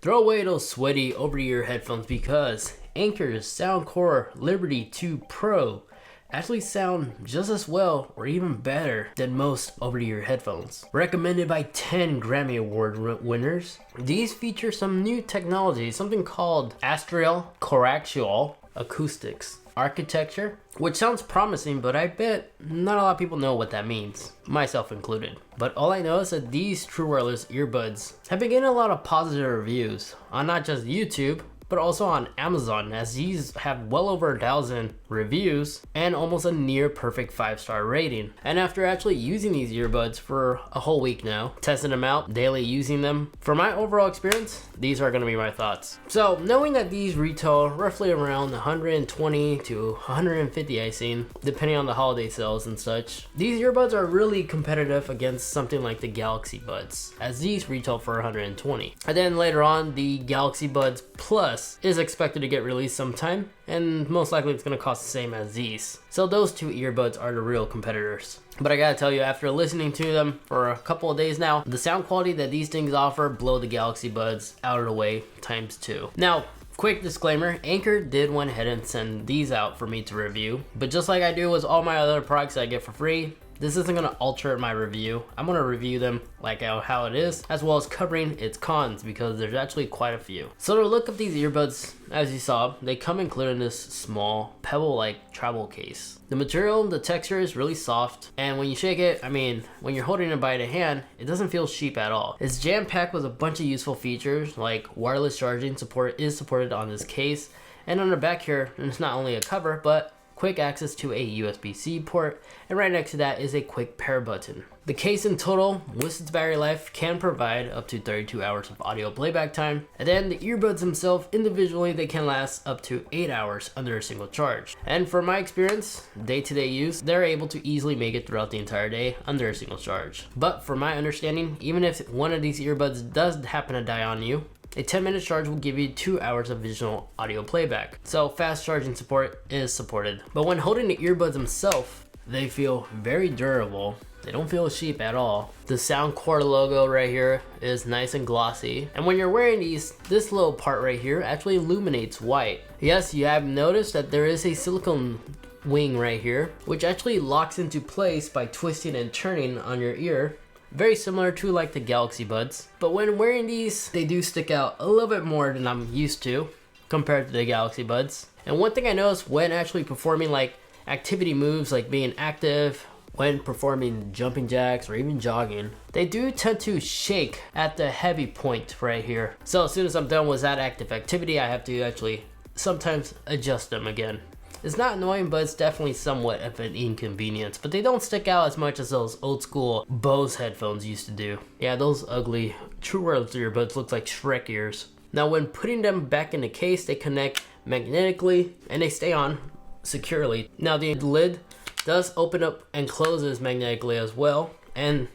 Throw away those sweaty over-ear headphones because Anker's Soundcore Liberty 2 Pro actually sound just as well or even better than most over-the-ear headphones. Recommended by 10 Grammy Award winners, these feature some new technology, something called Astral Coaxial Acoustics architecture, which sounds promising, but I bet not a lot of people know what that means, myself included. But all I know is that these true wireless earbuds have been getting a lot of positive reviews on not just YouTube, but also on Amazon, as these have well over 1,000 reviews and almost a near perfect 5-star rating. And after actually using these earbuds for a whole week now, testing them out, daily using them, for my overall experience, these are gonna be my thoughts. So knowing that these retail roughly around 120 to 150 I've seen, depending on the holiday sales and such, these earbuds are really competitive against something like the Galaxy Buds, as these retail for 120. And then later on, the Galaxy Buds Plus is expected to get released sometime, and most likely it's going to cost the same as these. So those two earbuds are the real competitors. But I gotta tell you, after listening to them for a couple of days now, the sound quality that these things offer blow the Galaxy Buds out of the way ×2. Now, quick disclaimer, Anker did went ahead and send these out for me to review, but just like I do with all my other products I get for free, this isn't going to alter my review. I'm going to review them like how it is, as well as covering its cons, because there's actually quite a few. So to look up these earbuds, as you saw, they come included in this small pebble-like travel case. The material, the texture is really soft, and when you shake it, I mean, when you're holding it by the hand, it doesn't feel cheap at all. It's jam-packed with a bunch of useful features, like wireless charging support is supported on this case, and on the back here, it's not only a cover, but quick access to a USB-C port, and right next to that is a quick pair button. The case in total, with its battery life, can provide up to 32 hours of audio playback time, and then the earbuds themselves, individually, they can last up to 8 hours under a single charge. And for my experience, day-to-day use, they're able to easily make it throughout the entire day under a single charge. But for my understanding, even if one of these earbuds does happen to die on you, a 10-minute charge will give you 2 hours of visual audio playback. So fast charging support is supported. But when holding the earbuds themselves, they feel very durable. They don't feel cheap at all. The Soundcore logo right here is nice and glossy. And when you're wearing these, this little part right here actually illuminates white. Yes, you have noticed that there is a silicone wing right here, which actually locks into place by twisting and turning on your ear. Very similar to like the Galaxy Buds, but when wearing these, they do stick out a little bit more than I'm used to compared to the Galaxy Buds. And one thing I noticed when actually performing like activity moves, like being active, when performing jumping jacks or even jogging, they do tend to shake at the heavy point right here. So as soon as I'm done with that active activity, I have to actually sometimes adjust them again. It's not annoying, but it's definitely somewhat of an inconvenience. But they don't stick out as much as those old school Bose headphones used to do. Yeah, those ugly true wireless earbuds look like Shrek ears. Now when putting them back in the case, they connect magnetically and they stay on securely. Now the lid does open up and closes magnetically as well. And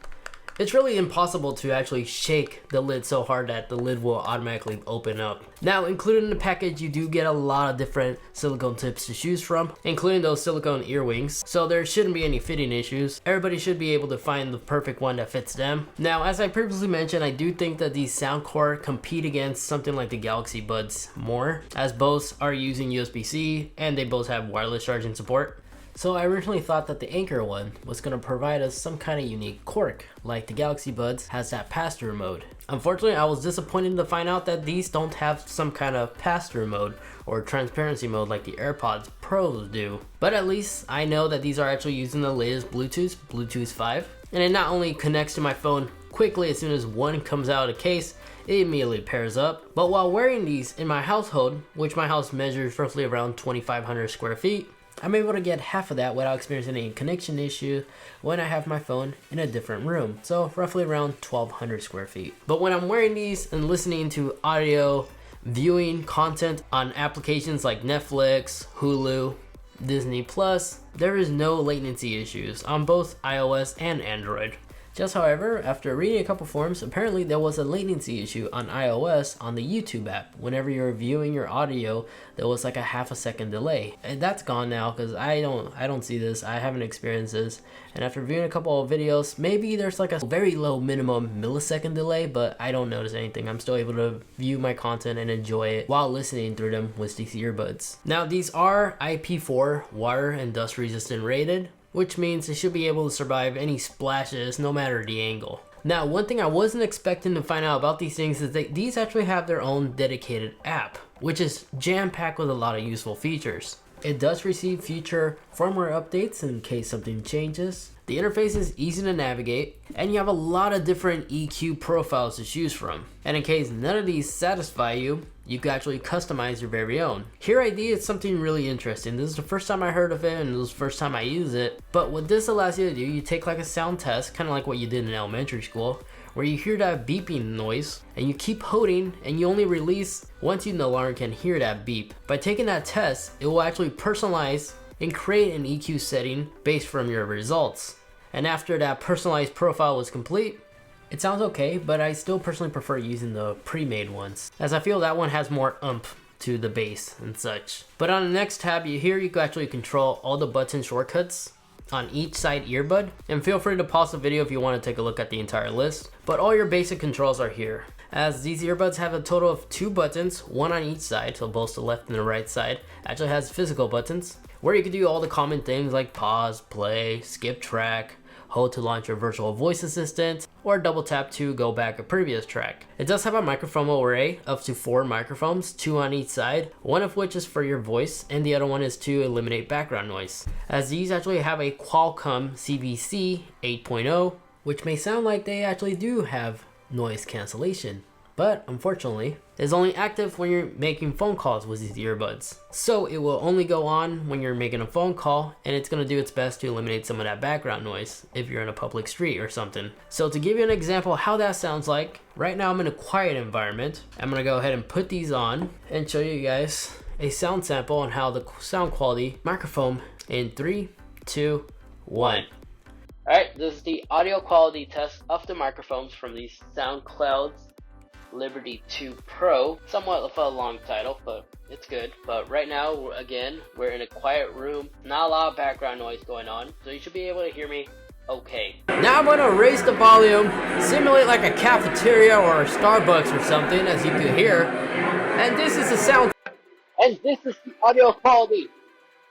it's really impossible to actually shake the lid so hard that the lid will automatically open up. Now, included in the package, you do get a lot of different silicone tips to choose from, including those silicone earwings, so there shouldn't be any fitting issues. Everybody should be able to find the perfect one that fits them. Now, as I previously mentioned, I do think that these Soundcore compete against something like the Galaxy Buds more, as both are using USB-C and they both have wireless charging support. So I originally thought that the Anker one was going to provide us some kind of unique quirk, like the Galaxy Buds has that pass-through mode. Unfortunately, I was disappointed to find out that these don't have some kind of pass-through mode or transparency mode like the AirPods Pros do. But at least I know that these are actually using the latest Bluetooth 5, and it not only connects to my phone quickly as soon as one comes out of the case, it immediately pairs up. But while wearing these in my household, which my house measures roughly around 2,500 square feet, I'm able to get half of that without experiencing any connection issue when I have my phone in a different room, so roughly around 1,200 square feet. But when I'm wearing these and listening to audio, viewing content on applications like Netflix, Hulu, Disney Plus, there is no latency issues on both iOS and Android. Just however, after reading a couple forums, apparently there was a latency issue on iOS on the YouTube app. Whenever you're viewing your audio, there was like a half a second delay. And that's gone now because I don't see this. I haven't experienced this. And after viewing a couple of videos, maybe there's like a very low minimum millisecond delay, but I don't notice anything. I'm still able to view my content and enjoy it while listening through them with these earbuds. Now these are IP4 water and dust resistant rated, which means they should be able to survive any splashes no matter the angle. Now, one thing I wasn't expecting to find out about these things is that these actually have their own dedicated app, which is jam-packed with a lot of useful features. It does receive future firmware updates in case something changes. The interface is easy to navigate, and you have a lot of different EQ profiles to choose from. And in case none of these satisfy you, you can actually customize your very own. Hear ID is something really interesting. This is the first time I heard of it, and it was the first time I use it. But what this allows you to do, you take like a sound test, kind of like what you did in elementary school, where you hear that beeping noise, and you keep holding, and you only release once you no longer can hear that beep. By taking that test, it will actually personalize and create an EQ setting based from your results. And after that personalized profile was complete, it sounds okay, but I still personally prefer using the pre-made ones, as I feel that one has more oomph to the bass and such. But on the next tab, here you can actually control all the button shortcuts on each side earbud, and feel free to pause the video if you want to take a look at the entire list. But all your basic controls are here, as these earbuds have a total of 2 buttons, one on each side, so both the left and the right side actually has physical buttons, where you can do all the common things like pause, play, skip track, hold to launch your virtual voice assistant, or double tap to go back a previous track. It does have a microphone array of up to 4 microphones, 2 on each side, one of which is for your voice and the other one is to eliminate background noise. As these actually have a Qualcomm CVC 8.0, which may sound like they actually do have noise cancellation, but unfortunately, it's only active when you're making phone calls with these earbuds. So it will only go on when you're making a phone call, and it's gonna do its best to eliminate some of that background noise if you're in a public street or something. So to give you an example of how that sounds like, right now I'm in a quiet environment. I'm gonna go ahead and put these on and show you guys a sound sample on how the sound quality microphone in 3, 2, 1. Alright, this is the audio quality test of the microphones from the SoundCloud's Liberty 2 Pro. Somewhat of a long title, but it's good. But right now, again, we're in a quiet room. Not a lot of background noise going on, so you should be able to hear me okay. Now I'm going to raise the volume, simulate like a cafeteria or a Starbucks or something, as you can hear. And this is the sound. And this is the audio quality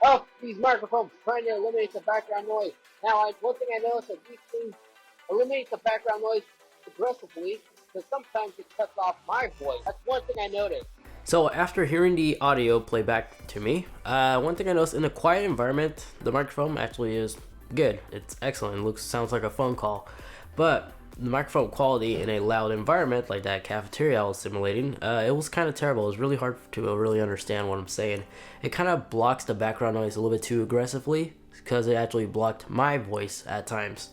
of these microphones, trying to eliminate the background noise. Now, one thing I noticed that these things eliminate the background noise aggressively, because sometimes it cuts off my voice. That's one thing I noticed. So after hearing the audio play back to me, one thing I noticed, in a quiet environment, the microphone actually is good. It's excellent. It sounds like a phone call. But the microphone quality in a loud environment like that cafeteria I was simulating, it was kind of terrible. It was really hard to really understand what I'm saying. It kind of blocks the background noise a little bit too aggressively, because it actually blocked my voice at times.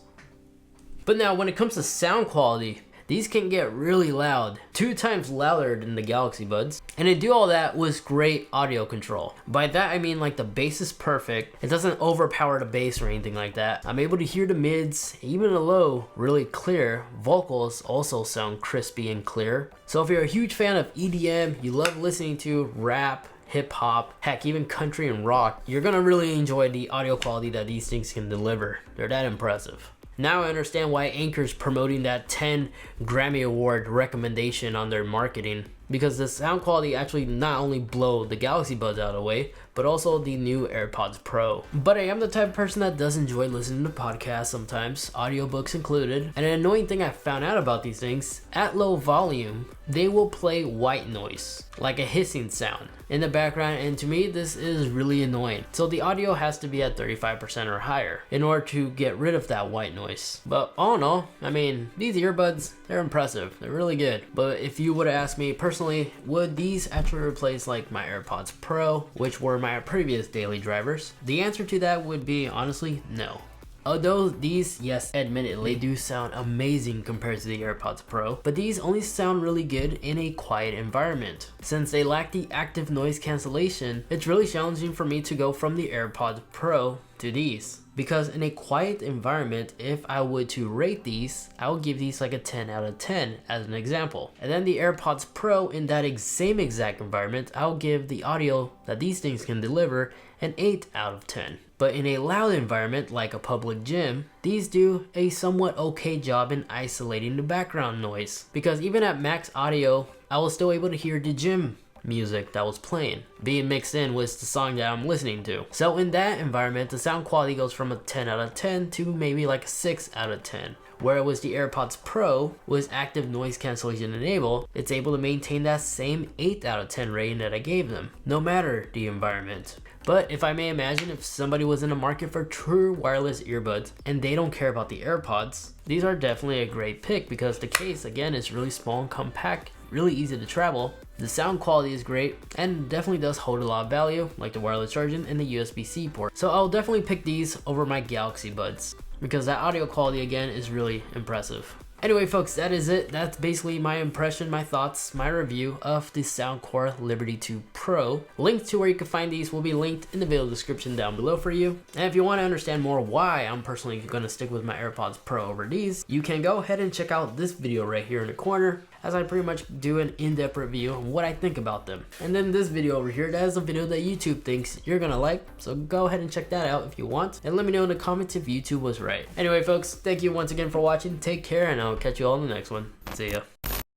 But now when it comes to sound quality, these can get really loud, 2 times louder than the Galaxy Buds, and they do all that with great audio control. By that I mean like the bass is perfect, it doesn't overpower the bass or anything like that. I'm able to hear the mids, even the low, really clear. Vocals also sound crispy and clear. So if you're a huge fan of EDM, you love listening to rap, hip hop, heck even country and rock, you're gonna really enjoy the audio quality that these things can deliver. They're that impressive. Now I understand why Anker's promoting that 10 Grammy Award recommendation on their marketing, because the sound quality actually not only blow the Galaxy Buds out of the way, but also the new AirPods Pro. But I am the type of person that does enjoy listening to podcasts sometimes, audiobooks included, and an annoying thing I found out about these things, at low volume, they will play white noise, like a hissing sound in the background, and to me this is really annoying. So the audio has to be at 35% or higher in order to get rid of that white noise. But all in all, I mean, these earbuds, they're impressive, they're really good. But if you would ask me personally, would these actually replace like my AirPods Pro, which were my previous daily drivers? The answer to that would be honestly no. Although these, yes, admittedly do sound amazing compared to the AirPods Pro, but these only sound really good in a quiet environment. Since they lack the active noise cancellation, it's really challenging for me to go from the AirPods Pro to these. Because in a quiet environment, if I would to rate these, I would give these like a 10 out of 10 as an example. And then the AirPods Pro in that same exact environment, I'll give the audio that these things can deliver an 8 out of 10. But in a loud environment like a public gym, these do a somewhat okay job in isolating the background noise. Because even at max audio, I was still able to hear the gym music that was playing being mixed in with the song that I'm listening to. So in that environment, the sound quality goes from a 10 out of 10 to maybe like a 6 out of 10. Whereas the AirPods Pro with active noise cancellation enabled, it's able to maintain that same 8 out of 10 rating that I gave them, no matter the environment. But if I may imagine, if somebody was in the market for true wireless earbuds and they don't care about the AirPods, these are definitely a great pick because the case, again, is really small and compact, really easy to travel. The sound quality is great and definitely does hold a lot of value, like the wireless charging and the USB-C port. So I'll definitely pick these over my Galaxy Buds because that audio quality, again, is really impressive. Anyway, folks, that is it. That's basically my impression, my thoughts, my review of the Soundcore Liberty 2 Pro. Links to where you can find these will be linked in the video description down below for you. And if you want to understand more why I'm personally going to stick with my AirPods Pro over these, you can go ahead and check out this video right here in the corner, as I pretty much do an in-depth review on what I think about them. And then this video over here, that is a video that YouTube thinks you're gonna like, so go ahead and check that out if you want, and let me know in the comments if YouTube was right. Anyway, folks, thank you once again for watching, take care, and I'll catch you all in the next one. See ya.